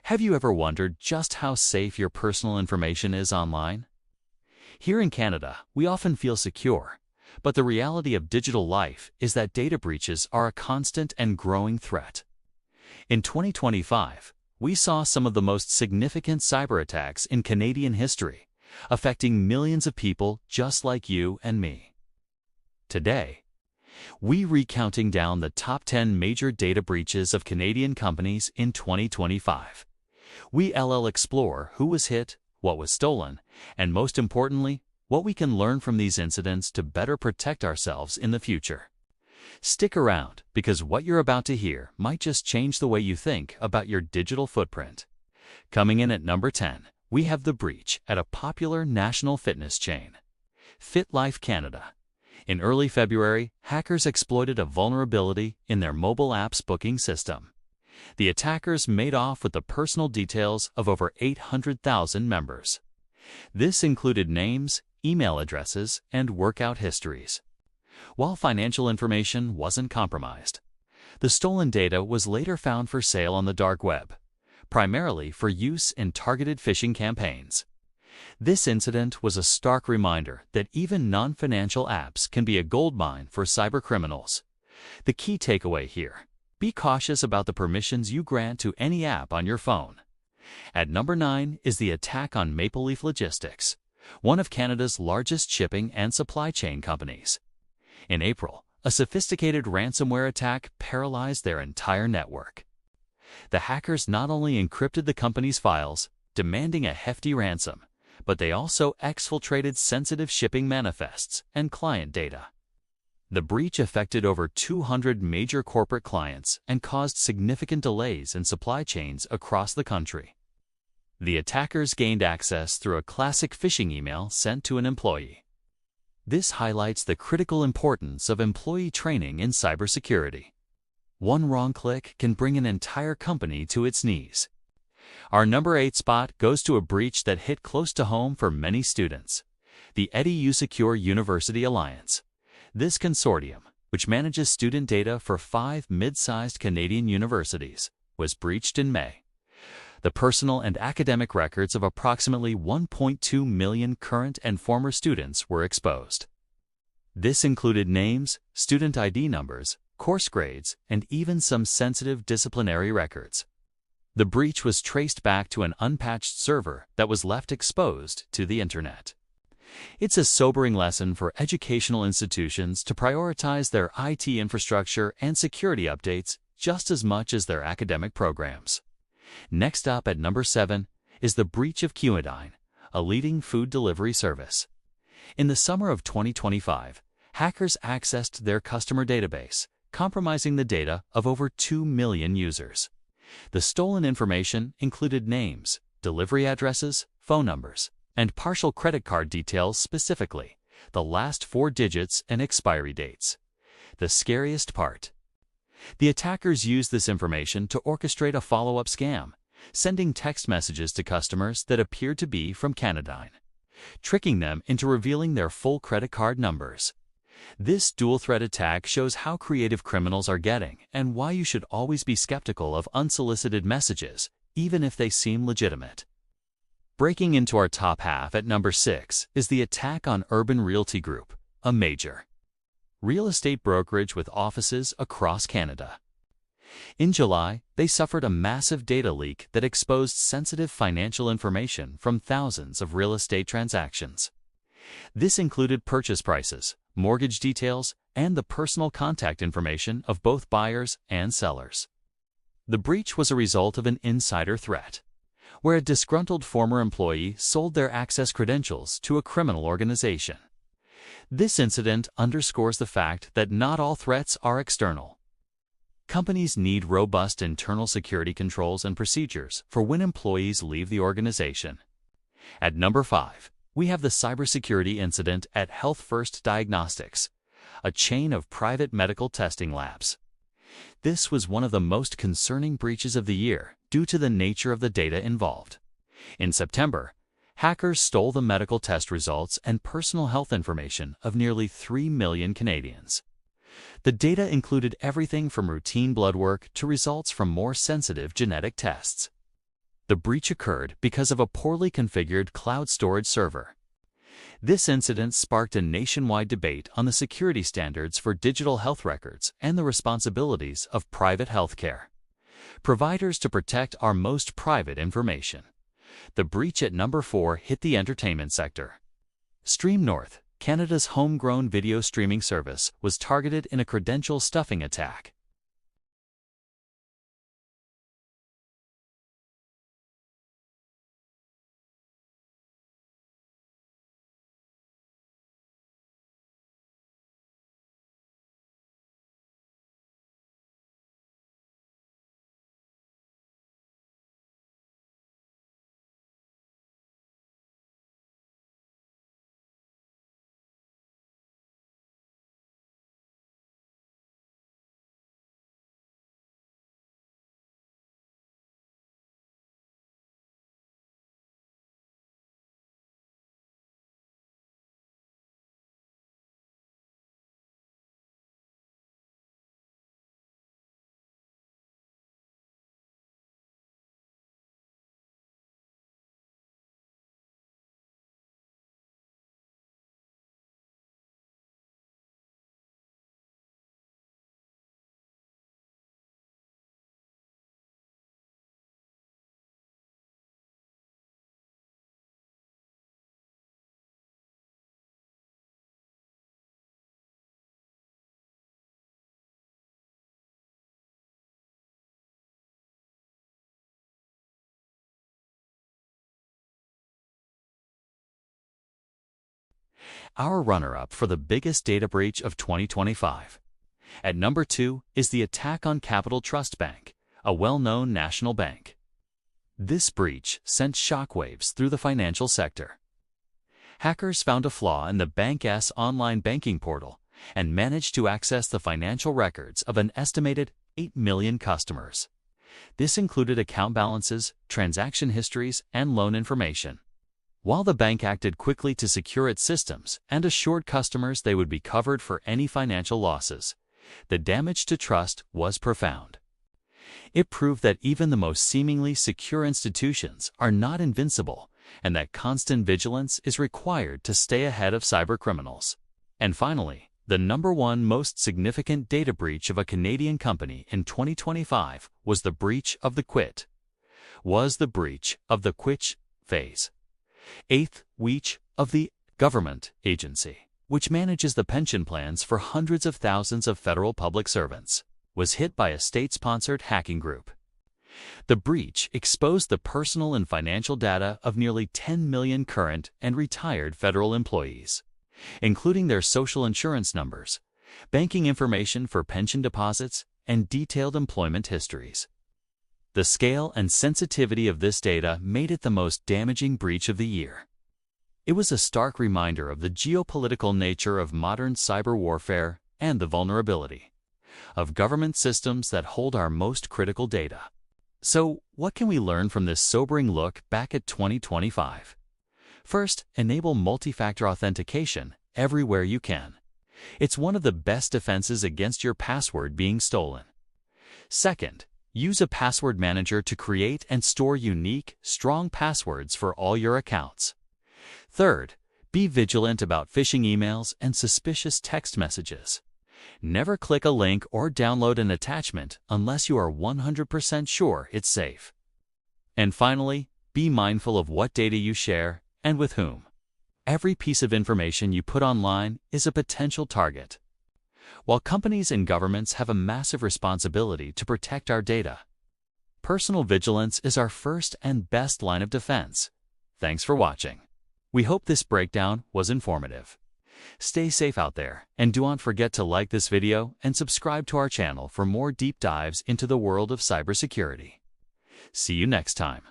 Have you ever wondered just how safe your personal information is online? Here in Canada, we often feel secure, but the reality of digital life is that data breaches are a constant and growing threat. In 2025, we saw some of the most significant cyber attacks in Canadian history, affecting millions of people just like you and me. Today, we're recounting down the top 10 major data breaches of Canadian companies in 2025. We'll explore who was hit, what was stolen, and most importantly, what we can learn from these incidents to better protect ourselves in the future. Stick around, because what you're about to hear might just change the way you think about your digital footprint. Coming in at number 10, we have the breach at a popular national fitness chain, FitLife Canada. In early February, hackers exploited a vulnerability in their mobile app's booking system. The attackers made off with the personal details of over 800,000 members. This included names, email addresses, and workout histories. While financial information wasn't compromised, the stolen data was later found for sale on the dark web, primarily for use in targeted phishing campaigns. This incident was a stark reminder that even non-financial apps can be a goldmine for cybercriminals. The key takeaway here: be cautious about the permissions you grant to any app on your phone. At number 9 is the attack on Maple Leaf Logistics, one of Canada's largest shipping and supply chain companies. In April, a sophisticated ransomware attack paralyzed their entire network. The hackers not only encrypted the company's files, demanding a hefty ransom, but they also exfiltrated sensitive shipping manifests and client data. The breach affected over 200 major corporate clients and caused significant delays in supply chains across the country. The attackers gained access through a classic phishing email sent to an employee. This highlights the critical importance of employee training in cybersecurity. One wrong click can bring an entire company to its knees. Our number 8 spot goes to a breach that hit close to home for many students: the EduSecure University Alliance. This consortium, which manages student data for 5 mid-sized Canadian universities, was breached in May. The personal and academic records of approximately 1.2 million current and former students were exposed. This included names, student ID numbers, course grades, and even some sensitive disciplinary records. The breach was traced back to an unpatched server that was left exposed to the internet. It's a sobering lesson for educational institutions to prioritize their IT infrastructure and security updates just as much as their academic programs. Next up at number 7 is the breach of Qidine, a leading food delivery service. In the summer of 2025, hackers accessed their customer database, compromising the data of over 2 million users. The stolen information included names, delivery addresses, phone numbers, and partial credit card details, specifically the last 4 digits and expiry dates. The scariest part: the attackers used this information to orchestrate a follow-up scam, sending text messages to customers that appeared to be from Canadine, tricking them into revealing their full credit card numbers. This dual-threat attack shows how creative criminals are getting and why you should always be skeptical of unsolicited messages, even if they seem legitimate. Breaking into our top half at number 6 is the attack on Urban Realty Group, a major real estate brokerage with offices across Canada. In July, they suffered a massive data leak that exposed sensitive financial information from thousands of real estate transactions. This included purchase prices, mortgage details, and the personal contact information of both buyers and sellers. The breach was a result of an insider threat, where a disgruntled former employee sold their access credentials to a criminal organization. This incident underscores the fact that not all threats are external. Companies need robust internal security controls and procedures for when employees leave the organization. At number 5, we have the cybersecurity incident at Health First Diagnostics, a chain of private medical testing labs. This was one of the most concerning breaches of the year due to the nature of the data involved. In September, hackers stole the medical test results and personal health information of nearly 3 million Canadians. The data included everything from routine blood work to results from more sensitive genetic tests. The breach occurred because of a poorly configured cloud storage server. This incident sparked a nationwide debate on the security standards for digital health records and the responsibilities of private healthcare providers to protect our most private information. The breach at number 4 hit the entertainment sector. Stream North, Canada's homegrown video streaming service, was targeted in a credential stuffing attack. Our runner-up for the biggest data breach of 2025. At number 2 is the attack on Capital Trust Bank, a well-known national bank. This breach sent shockwaves through the financial sector. Hackers found a flaw in the bank's online banking portal and managed to access the financial records of an estimated 8 million customers. This included account balances, transaction histories, and loan information. While the bank acted quickly to secure its systems and assured customers they would be covered for any financial losses, the damage to trust was profound. It proved that even the most seemingly secure institutions are not invincible and that constant vigilance is required to stay ahead of cybercriminals. And finally, the number 1 most significant data breach of a Canadian company in 2025 was the breach of the quit phase. 8th week of the government agency, which manages the pension plans for hundreds of thousands of federal public servants, was hit by a state-sponsored hacking group. The breach exposed the personal and financial data of nearly 10 million current and retired federal employees, including their social insurance numbers, banking information for pension deposits, and detailed employment histories. The scale and sensitivity of this data made it the most damaging breach of the year. It was a stark reminder of the geopolitical nature of modern cyber warfare and the vulnerability of government systems that hold our most critical data. So, what can we learn from this sobering look back at 2025? First, enable multi-factor authentication everywhere you can. It's one of the best defenses against your password being stolen. Second, use a password manager to create and store unique, strong passwords for all your accounts. Third, be vigilant about phishing emails and suspicious text messages. Never click a link or download an attachment unless you are 100% sure it's safe. And finally, be mindful of what data you share and with whom. Every piece of information you put online is a potential target. While companies and governments have a massive responsibility to protect our data, personal vigilance is our first and best line of defense. Thanks for watching. We hope this breakdown was informative. Stay safe out there, and do not forget to like this video and subscribe to our channel for more deep dives into the world of cybersecurity. See you next time.